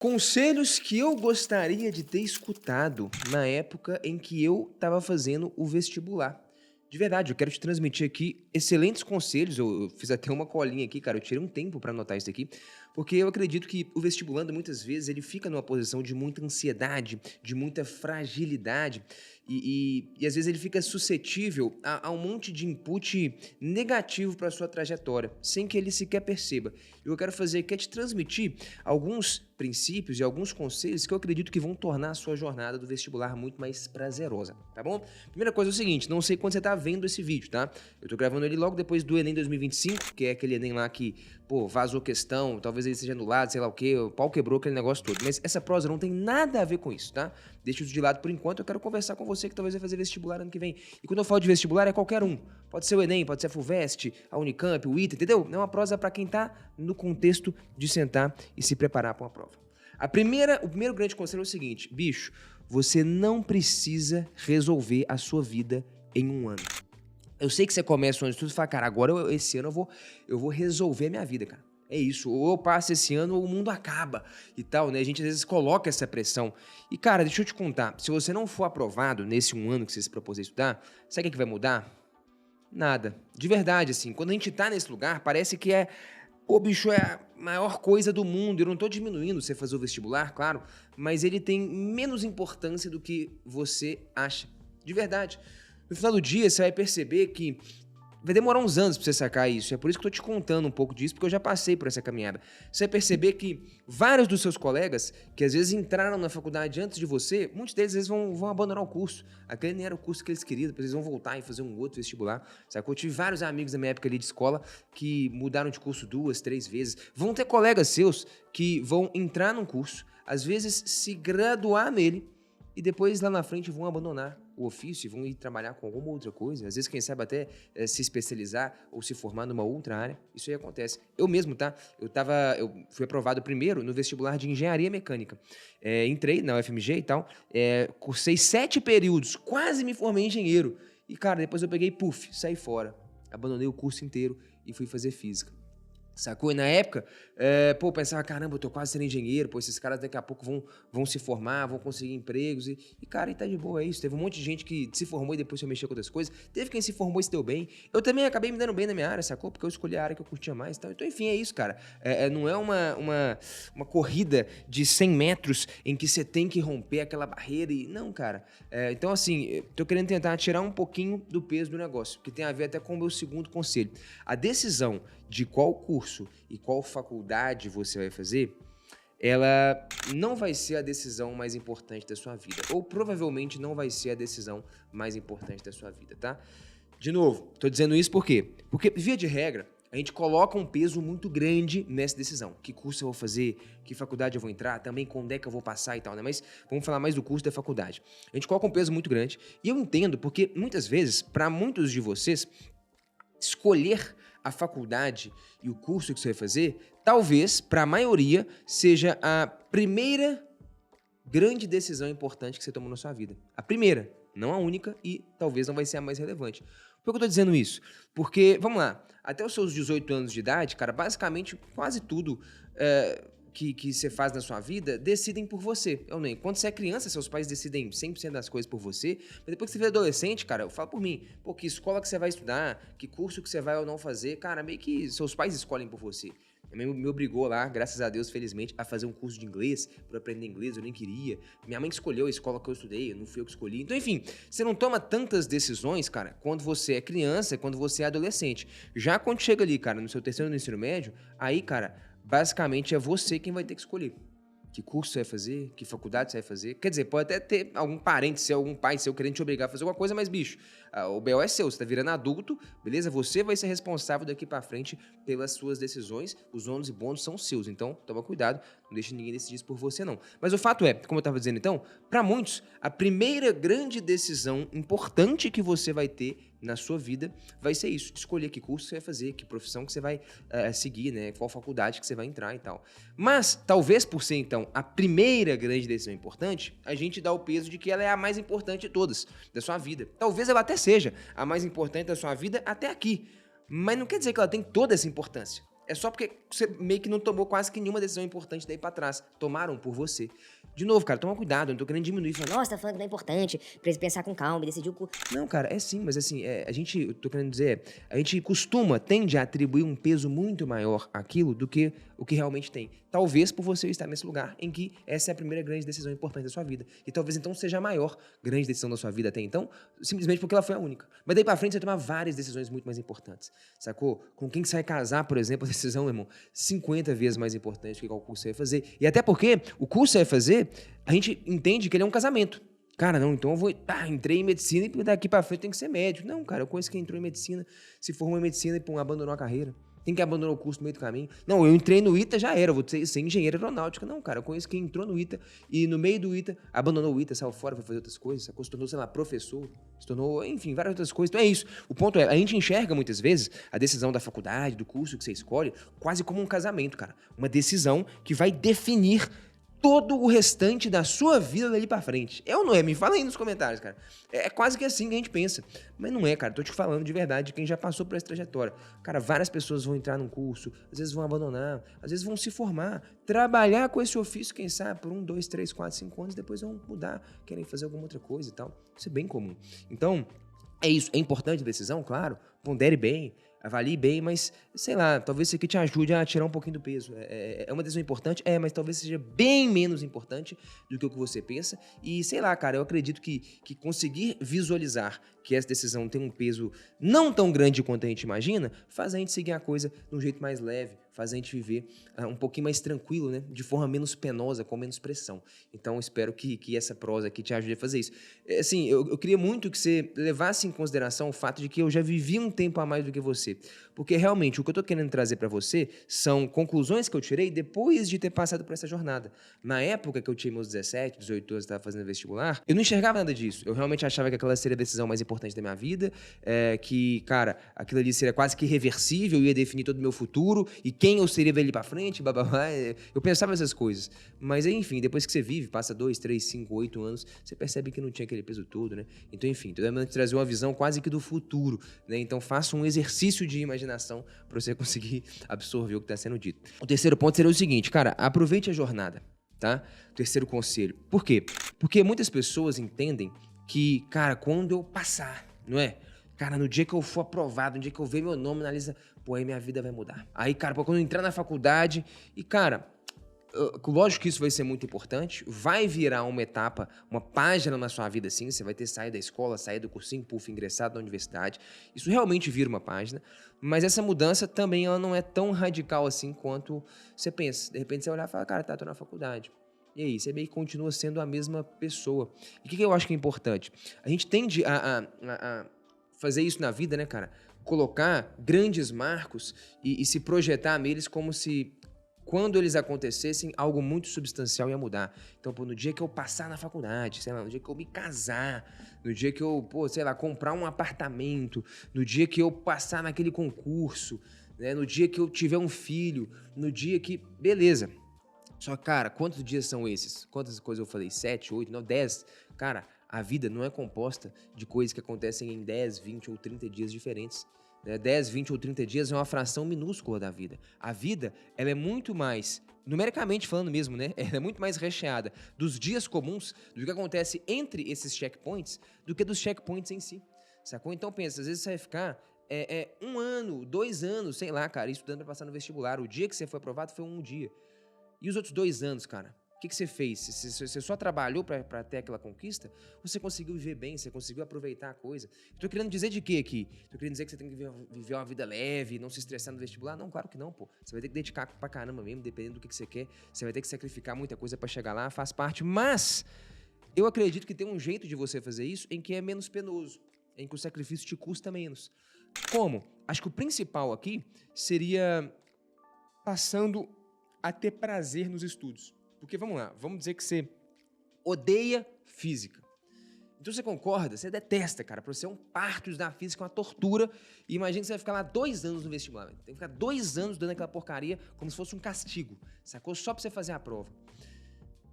Conselhos que eu gostaria de ter escutado na época em que eu estava fazendo o vestibular. De verdade, eu quero te transmitir aqui excelentes conselhos. Eu fiz até uma colinha aqui, cara. Eu tirei um tempo para anotar isso aqui, porque eu acredito que o vestibulando, muitas vezes, ele fica numa posição de muita ansiedade, de muita fragilidade, e às vezes ele fica suscetível a um monte de input negativo para sua trajetória, sem que ele sequer perceba. E o que eu quero fazer aqui é te transmitir alguns princípios e alguns conselhos que eu acredito que vão tornar a sua jornada do vestibular muito mais prazerosa, tá bom? Primeira coisa é o seguinte, não sei quando você tá vendo esse vídeo, tá? Eu tô gravando ele logo depois do Enem 2025, que é aquele Enem lá que, pô, vazou questão, talvez ele seja anulado, sei lá o quê, o pau quebrou aquele negócio todo. Mas essa prosa não tem nada a ver com isso, tá? Deixa isso de lado por enquanto, eu quero conversar com você que talvez vai fazer vestibular ano que vem. E quando eu falo de vestibular, é qualquer um. Pode ser o Enem, pode ser a FUVEST, a Unicamp, o ITA, entendeu? É uma prosa pra quem tá no contexto de sentar e se preparar pra uma prova. O primeiro grande conselho é o seguinte, bicho, você não precisa resolver a sua vida em um ano. Eu sei que você começa um ano de estudo e fala, cara, agora esse ano eu vou resolver a minha vida, cara. É isso, ou eu passo esse ano ou o mundo acaba e tal, né? A gente às vezes coloca essa pressão. E, cara, deixa eu te contar, se você não for aprovado nesse um ano que você se propôs a estudar, sabe o que vai mudar? Nada. De verdade, assim, quando a gente tá nesse lugar, parece que pô, bicho, é a maior coisa do mundo. Eu não tô diminuindo você fazer o vestibular, claro, mas ele tem menos importância do que você acha. De verdade. No final do dia, você vai perceber que vai demorar uns anos pra você sacar isso. É por isso que eu tô te contando um pouco disso, porque eu já passei por essa caminhada. Você vai perceber que vários dos seus colegas, que às vezes entraram na faculdade antes de você, muitos deles às vezes vão abandonar o curso. Aquele nem era o curso que eles queriam, depois eles vão voltar e fazer um outro vestibular. Sacou? Eu tive vários amigos na minha época ali de escola que mudaram de curso 2, 3 vezes. Vão ter colegas seus que vão entrar num curso, às vezes se graduar nele, e depois lá na frente vão abandonar o ofício e vão ir trabalhar com alguma outra coisa, às vezes quem sabe até se especializar ou se formar numa outra área, isso aí acontece. Eu mesmo, tá? Eu fui aprovado primeiro no vestibular de engenharia mecânica, entrei na UFMG e tal, cursei 7 períodos, quase me formei engenheiro, e cara, depois eu peguei, saí fora, abandonei o curso inteiro e fui fazer física. Sacou? E na época, pô, eu pensava, caramba, eu tô quase sendo engenheiro, pô, esses caras daqui a pouco vão se formar, vão conseguir empregos, cara, e tá de boa, é isso. Teve um monte de gente que se formou e depois foi mexer com outras coisas, teve quem se formou e se deu bem. Eu também acabei me dando bem na minha área, sacou? Porque eu escolhi a área que eu curtia mais e tal. Então, enfim, é isso, cara. Não é uma corrida de 100 metros em que você tem que romper aquela barreira e... Não, cara. Então, assim, tô querendo tentar tirar um pouquinho do peso do negócio, que tem a ver até com o meu segundo conselho. A decisão de qual curso e qual faculdade você vai fazer, ela não vai ser a decisão mais importante da sua vida. Ou provavelmente não vai ser a decisão mais importante da sua vida, tá? De novo, tô dizendo isso por quê? Porque, via de regra, a gente coloca um peso muito grande nessa decisão. Que curso eu vou fazer, que faculdade eu vou entrar, também quando é que eu vou passar e tal, né? Mas vamos falar mais do curso da faculdade. A gente coloca um peso muito grande. E eu entendo porque, muitas vezes, para muitos de vocês, escolher a faculdade e o curso que você vai fazer, talvez, para a maioria, seja a primeira grande decisão importante que você tomou na sua vida. A primeira, não a única e talvez não vai ser a mais relevante. Por que eu tô dizendo isso? Porque, vamos lá, até os seus 18 anos de idade, cara, basicamente quase tudo que você faz na sua vida decidem por você. Eu nem. Quando você é criança, seus pais decidem 100% das coisas por você, mas depois que você vira adolescente, cara, eu falo por mim, pô, que escola que você vai estudar, que curso que você vai ou não fazer, cara, meio que seus pais escolhem por você. Minha mãe me obrigou lá, graças a Deus, felizmente, a fazer um curso de inglês, para aprender inglês, eu nem queria. Minha mãe que escolheu a escola que eu estudei, não fui eu que escolhi. Então, enfim, você não toma tantas decisões, cara, quando você é criança, quando você é adolescente. Já quando chega ali, cara, no seu terceiro ano do ensino médio, aí, cara, basicamente é você quem vai ter que escolher. Que curso você vai fazer, que faculdade você vai fazer. Quer dizer, pode até ter algum parente seu, algum pai seu querendo te obrigar a fazer alguma coisa, mas, bicho, o BO é seu, você tá virando adulto, beleza? Você vai ser responsável daqui pra frente pelas suas decisões, os ônus e bônus são seus, então toma cuidado, não deixe ninguém decidir isso por você, não. Mas o fato é, como eu tava dizendo então, pra muitos, a primeira grande decisão importante que você vai ter na sua vida vai ser isso, escolher que curso você vai fazer, que profissão que você vai seguir, né, qual faculdade que você vai entrar e tal. Mas, talvez por ser, então, a primeira grande decisão importante, a gente dá o peso de que ela é a mais importante de todas, da sua vida. Talvez ela até seja a mais importante da sua vida até aqui, mas não quer dizer que ela tem toda essa importância. É só porque você meio que não tomou quase que nenhuma decisão importante daí pra trás. Tomaram por você. De novo, cara, toma cuidado, eu não tô querendo diminuir. Nossa, tá falando que não é importante pra pensar com calma e decidir o curso. Não, cara, é sim, mas assim, eu tô querendo dizer, a gente tende a atribuir um peso muito maior àquilo do que o que realmente tem. Talvez por você estar nesse lugar em que essa é a primeira grande decisão importante da sua vida. E talvez então seja a maior grande decisão da sua vida até então, simplesmente porque ela foi a única. Mas daí pra frente você vai tomar várias decisões muito mais importantes, sacou? Com quem que você vai casar, por exemplo, a decisão, meu irmão, 50 vezes mais importante do que qual curso você vai fazer. E até porque o curso que você vai fazer, a gente entende que ele é um casamento. Cara, não, então eu vou. Tá, entrei em medicina e daqui pra frente tem que ser médico. Não, cara, eu conheço quem entrou em medicina, se formou em medicina e abandonou a carreira. Tem que abandonar o curso no meio do caminho. Não, eu entrei no ITA, já era, vou ser engenheiro aeronáutica. Não, cara, eu conheço quem entrou no ITA e no meio do ITA, abandonou o ITA, saiu fora, foi fazer outras coisas, se tornou, sei lá, professor, se tornou, enfim, várias outras coisas. Então é isso. O ponto é, a gente enxerga muitas vezes a decisão da faculdade, do curso que você escolhe, quase como um casamento, cara. Uma decisão que vai definir todo o restante da sua vida dali pra frente. É ou não é? Me fala aí nos comentários, cara. É quase que assim que a gente pensa. Mas não é, cara. Tô te falando de verdade de quem já passou por essa trajetória. Cara, várias pessoas vão entrar num curso, às vezes vão abandonar, às vezes vão se formar, trabalhar com esse ofício, quem sabe, por 1, 2, 3, 4, 5 anos, depois vão mudar, querem fazer alguma outra coisa e tal. Isso é bem comum. Então, é isso. É importante a decisão, claro. Pondere bem, avalie bem, mas, sei lá, talvez isso aqui te ajude a tirar um pouquinho do peso. É uma decisão importante? Mas talvez seja bem menos importante do que o que você pensa. E, sei lá, cara, eu acredito que conseguir visualizar que essa decisão tem um peso não tão grande quanto a gente imagina, faz a gente seguir a coisa de um jeito mais leve, faz a gente viver um pouquinho mais tranquilo, né? De forma menos penosa, com menos pressão. Então, espero que essa prosa aqui te ajude a fazer isso. Assim, eu queria muito que você levasse em consideração o fato de que eu já vivi um tempo a mais do que você. Porque, realmente, o que eu tô querendo trazer para você são conclusões que eu tirei depois de ter passado por essa jornada. Na época que eu tinha meus 17, 18 anos, estava fazendo vestibular, eu não enxergava nada disso. Eu realmente achava que aquela seria a decisão mais importante da minha vida, que, cara, aquilo ali seria quase que irreversível, ia definir todo o meu futuro, e quem eu seria dali pra frente, bababá. Eu pensava essas coisas. Mas, enfim, depois que você vive, passa 2, 3, 5, 8 anos, você percebe que não tinha aquele peso todo, né? Então, enfim, tô tentando trazer uma visão quase que do futuro, né? Então, faça um exercício de imaginação para você conseguir absorver o que está sendo dito. O terceiro ponto seria o seguinte, cara, aproveite a jornada, tá? Terceiro conselho. Por quê? Porque muitas pessoas entendem que, cara, quando eu passar, não é? Cara, no dia que eu for aprovado, no dia que eu ver meu nome na lista, pô, aí minha vida vai mudar. Aí, cara, pô, quando eu entrar na faculdade e, cara, lógico que isso vai ser muito importante, vai virar uma etapa, uma página na sua vida, assim, você vai ter saído da escola, saído do cursinho, puf, ingressado na universidade, isso realmente vira uma página, mas essa mudança também ela não é tão radical assim quanto você pensa. De repente você olhar e fala, cara, tá, tô na faculdade. E aí, você meio que continua sendo a mesma pessoa. E o que eu acho que é importante? A gente tende a fazer isso na vida, né, cara? Colocar grandes marcos e se projetar neles como se quando eles acontecessem, algo muito substancial ia mudar. Então, pô, no dia que eu passar na faculdade, sei lá, no dia que eu me casar, no dia que eu, pô, sei lá, comprar um apartamento, no dia que eu passar naquele concurso, né, no dia que eu tiver um filho, no dia que... Beleza. Só, cara, quantos dias são esses? Quantas coisas eu falei? 7, 8, 9, 10? Cara, a vida não é composta de coisas que acontecem em 10, 20 ou 30 dias diferentes. 10, 20 ou 30 dias é uma fração minúscula da vida. A vida, ela é muito mais, numericamente falando mesmo, né? Ela é muito mais recheada dos dias comuns, do que acontece entre esses checkpoints, do que dos checkpoints em si. Sacou? Então pensa, às vezes você vai ficar 1 ano, 2 anos, sei lá, cara, estudando pra passar no vestibular. O dia que você foi aprovado foi um dia. E os outros 2 anos, cara? O que você fez? Você só trabalhou para ter aquela conquista? Ou você conseguiu viver bem? Você conseguiu aproveitar a coisa? Tô querendo dizer de quê aqui? Tô querendo dizer que você tem que viver uma vida leve, não se estressar no vestibular? Não, claro que não, pô. Você vai ter que dedicar pra caramba mesmo, dependendo do que você quer. Você vai ter que sacrificar muita coisa para chegar lá, faz parte. Mas eu acredito que tem um jeito de você fazer isso em que é menos penoso, em que o sacrifício te custa menos. Como? Acho que o principal aqui seria passando a ter prazer nos estudos. Porque, vamos lá, vamos dizer que você odeia física. Então você concorda, você detesta, cara. Pra você é um parto estudar física, uma tortura. E imagina que você vai ficar lá 2 anos no vestibular. Tem que ficar 2 anos dando aquela porcaria como se fosse um castigo, sacou? Só pra você fazer a prova.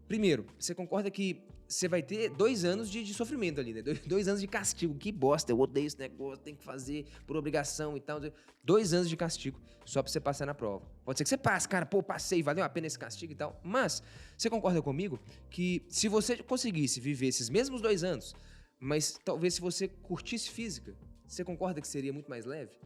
Primeiro, você concorda que você vai ter 2 anos de sofrimento ali, né? 2 anos de castigo. Que bosta, eu odeio esse negócio, tem que fazer por obrigação e tal. 2 anos de castigo só pra você passar na prova. Pode ser que você passe, cara, pô, passei, valeu a pena esse castigo e tal. Mas, você concorda comigo que se você conseguisse viver esses mesmos 2 anos, mas talvez se você curtisse física, você concorda que seria muito mais leve?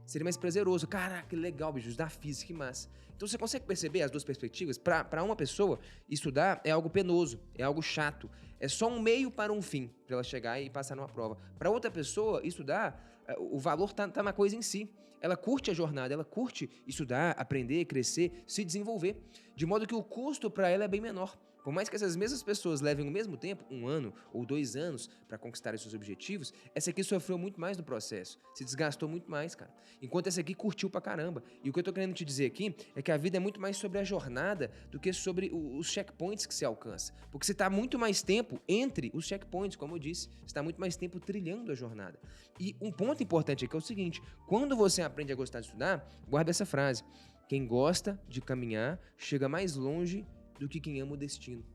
Seria mais prazeroso. Caraca, que legal, bicho, estudar física, que massa. Então você consegue perceber as duas perspectivas? Para uma pessoa, estudar é algo penoso, é algo chato. É só um meio para um fim, para ela chegar e passar numa prova. Para outra pessoa, estudar, o valor tá na coisa em si. Ela curte a jornada, ela curte estudar, aprender, crescer, se desenvolver. De modo que o custo para ela é bem menor. Por mais que essas mesmas pessoas levem o mesmo tempo, 1 ano ou 2 anos, para conquistar seus objetivos, essa aqui sofreu muito mais no processo, se desgastou muito mais, cara. Enquanto essa aqui curtiu pra caramba. E o que eu tô querendo te dizer aqui é que a vida é muito mais sobre a jornada do que sobre os checkpoints que você alcança. Porque você tá muito mais tempo entre os checkpoints, como eu disse. Você tá muito mais tempo trilhando a jornada. E um ponto importante aqui é o seguinte: quando você aprende a gostar de estudar, guarda essa frase. Quem gosta de caminhar chega mais longe do que quem ama o destino.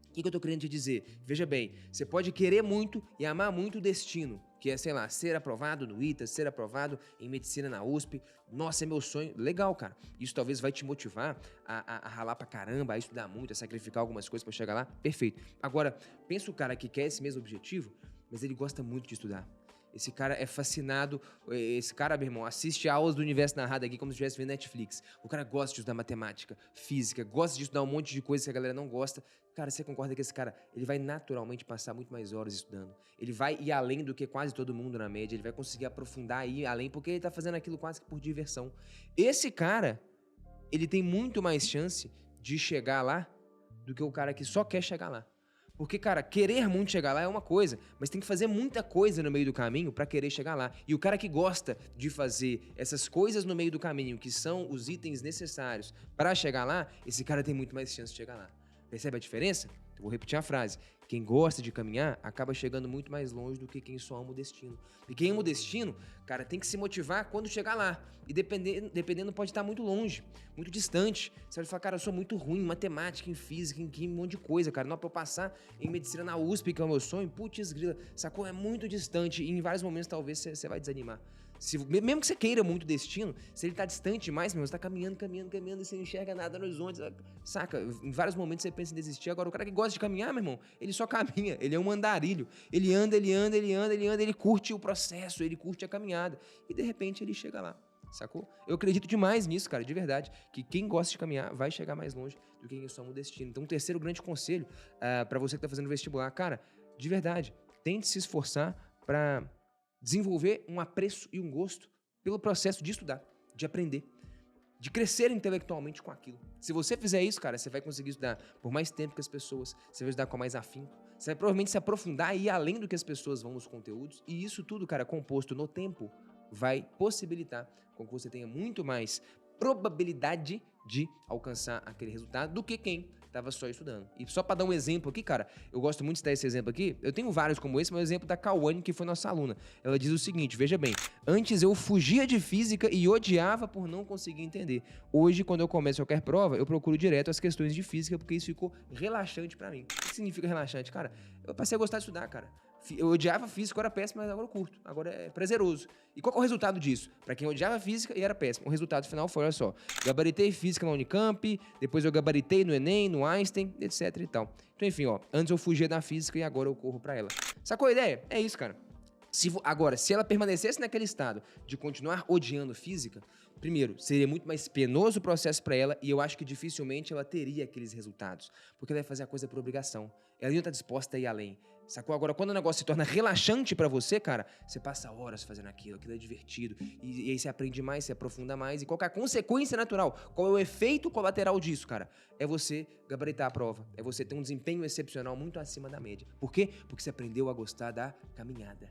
O que eu tô querendo te dizer? Veja bem, você pode querer muito e amar muito o destino, que é, sei lá, ser aprovado no ITA, ser aprovado em medicina na USP. Nossa, é meu sonho. Legal, cara. Isso talvez vai te motivar a ralar pra caramba, a estudar muito, a sacrificar algumas coisas pra chegar lá. Perfeito. Agora, pensa o cara que quer esse mesmo objetivo, mas ele gosta muito de estudar. Esse cara é fascinado, esse cara, meu irmão, assiste aulas do Universo Narrado aqui como se estivesse vendo Netflix. O cara gosta de estudar matemática, física, gosta de estudar um monte de coisa que a galera não gosta. Cara, você concorda que esse cara, ele vai naturalmente passar muito mais horas estudando. Ele vai ir além do que quase todo mundo na média, ele vai conseguir aprofundar e ir além, porque ele tá fazendo aquilo quase que por diversão. Esse cara, ele tem muito mais chance de chegar lá do que o cara que só quer chegar lá. Porque, cara, querer muito chegar lá é uma coisa, mas tem que fazer muita coisa no meio do caminho pra querer chegar lá. E o cara que gosta de fazer essas coisas no meio do caminho, que são os itens necessários pra chegar lá, esse cara tem muito mais chance de chegar lá. Percebe a diferença? Eu vou repetir a frase. Quem gosta de caminhar acaba chegando muito mais longe do que quem só ama o destino. E quem ama o destino, cara, tem que se motivar quando chegar lá. E dependendo pode estar muito longe, muito distante. Você vai falar, cara, eu sou muito ruim em matemática, em física, em química, um monte de coisa, cara. Não é pra eu passar em medicina na USP, que é o meu sonho, putz grila, sacou? É muito distante e em vários momentos talvez você vai desanimar. Mesmo que você queira muito destino, se ele tá distante demais, meu, você tá caminhando, e você não enxerga nada no horizonte, saca? Em vários momentos você pensa em desistir. Agora, o cara que gosta de caminhar, meu irmão, ele só caminha, ele é um andarilho. Ele anda, ele curte o processo, ele curte a caminhada. E, de repente, ele chega lá, sacou? Eu acredito demais nisso, cara, de verdade, que quem gosta de caminhar vai chegar mais longe do que quem só ama o destino. Então, um terceiro grande conselho pra você que tá fazendo vestibular, cara, de verdade, tente se esforçar pra desenvolver um apreço e um gosto pelo processo de estudar, de aprender, de crescer intelectualmente com aquilo. Se você fizer isso, cara, você vai conseguir estudar por mais tempo que as pessoas, você vai estudar com mais afinco, você vai provavelmente se aprofundar e ir além do que as pessoas vão nos conteúdos, e isso tudo, cara, composto no tempo, vai possibilitar com que você tenha muito mais probabilidade de alcançar aquele resultado do que quem estava só estudando. E só para dar um exemplo aqui, cara, eu gosto muito de citar esse exemplo aqui, eu tenho vários como esse, mas o exemplo da Cauane, que foi nossa aluna. Ela diz o seguinte, veja bem, antes eu fugia de física e odiava por não conseguir entender. Hoje, quando eu começo qualquer prova, eu procuro direto as questões de física, porque isso ficou relaxante para mim. O que significa relaxante? Cara, eu passei a gostar de estudar, cara. Eu odiava física, eu era péssimo, mas agora eu curto. Agora é prazeroso. E qual que é o resultado disso? Pra quem odiava física e era péssimo, o resultado final foi, olha só, gabaritei física na Unicamp, depois eu gabaritei no Enem, no Einstein, etc e tal. Então, enfim, ó, antes eu fugia da física e agora eu corro pra ela. Sacou a ideia? É isso, cara. Agora, se ela permanecesse naquele estado de continuar odiando física, primeiro, seria muito mais penoso o processo para ela e eu acho que dificilmente ela teria aqueles resultados, porque ela ia fazer a coisa por obrigação. Ela não está disposta a ir além, sacou? Agora, quando o negócio se torna relaxante para você, cara, você passa horas fazendo aquilo é divertido, e aí você aprende mais, você aprofunda mais, e qual que é a consequência natural? Qual é o efeito colateral disso, cara? É você gabaritar a prova, é você ter um desempenho excepcional muito acima da média. Por quê? Porque você aprendeu a gostar da caminhada.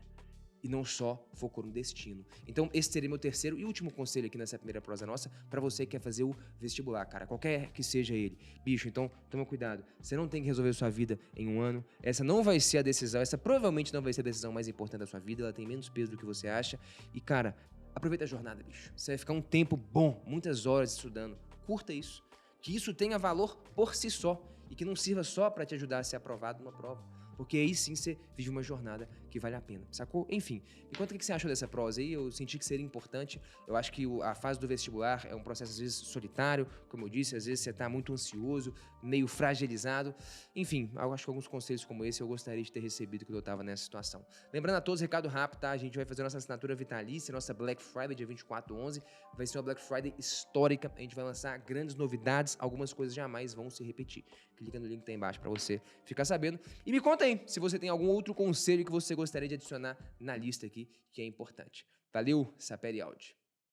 E não só focou no destino. Então, esse seria meu terceiro e último conselho aqui nessa primeira prosa nossa, pra você que quer fazer o vestibular, cara. Qualquer que seja ele. Bicho, então, toma cuidado. Você não tem que resolver sua vida em um ano. Essa não vai ser a decisão, essa provavelmente não vai ser a decisão mais importante da sua vida. Ela tem menos peso do que você acha. E, cara, aproveita a jornada, bicho. Você vai ficar um tempo bom, muitas horas estudando. Curta isso. Que isso tenha valor por si só. E que não sirva só pra te ajudar a ser aprovado numa prova. Porque aí sim você vive uma jornada que vale a pena, sacou? Enfim, me conta o que você achou dessa prosa aí, eu senti que seria importante. Eu acho que a fase do vestibular é um processo às vezes solitário, como eu disse, às vezes você tá muito ansioso, meio fragilizado. Enfim, eu acho que alguns conselhos como esse eu gostaria de ter recebido quando eu tava nessa situação. Lembrando a todos, recado rápido, tá? A gente vai fazer nossa assinatura vitalícia, nossa Black Friday, dia 24/11. Vai ser uma Black Friday histórica. A gente vai lançar grandes novidades, algumas coisas jamais vão se repetir. Clica no link que tá embaixo pra você ficar sabendo. E me conta aí se você tem algum outro conselho que você gostaria de adicionar na lista aqui, que é importante. Valeu, Sapere Audi.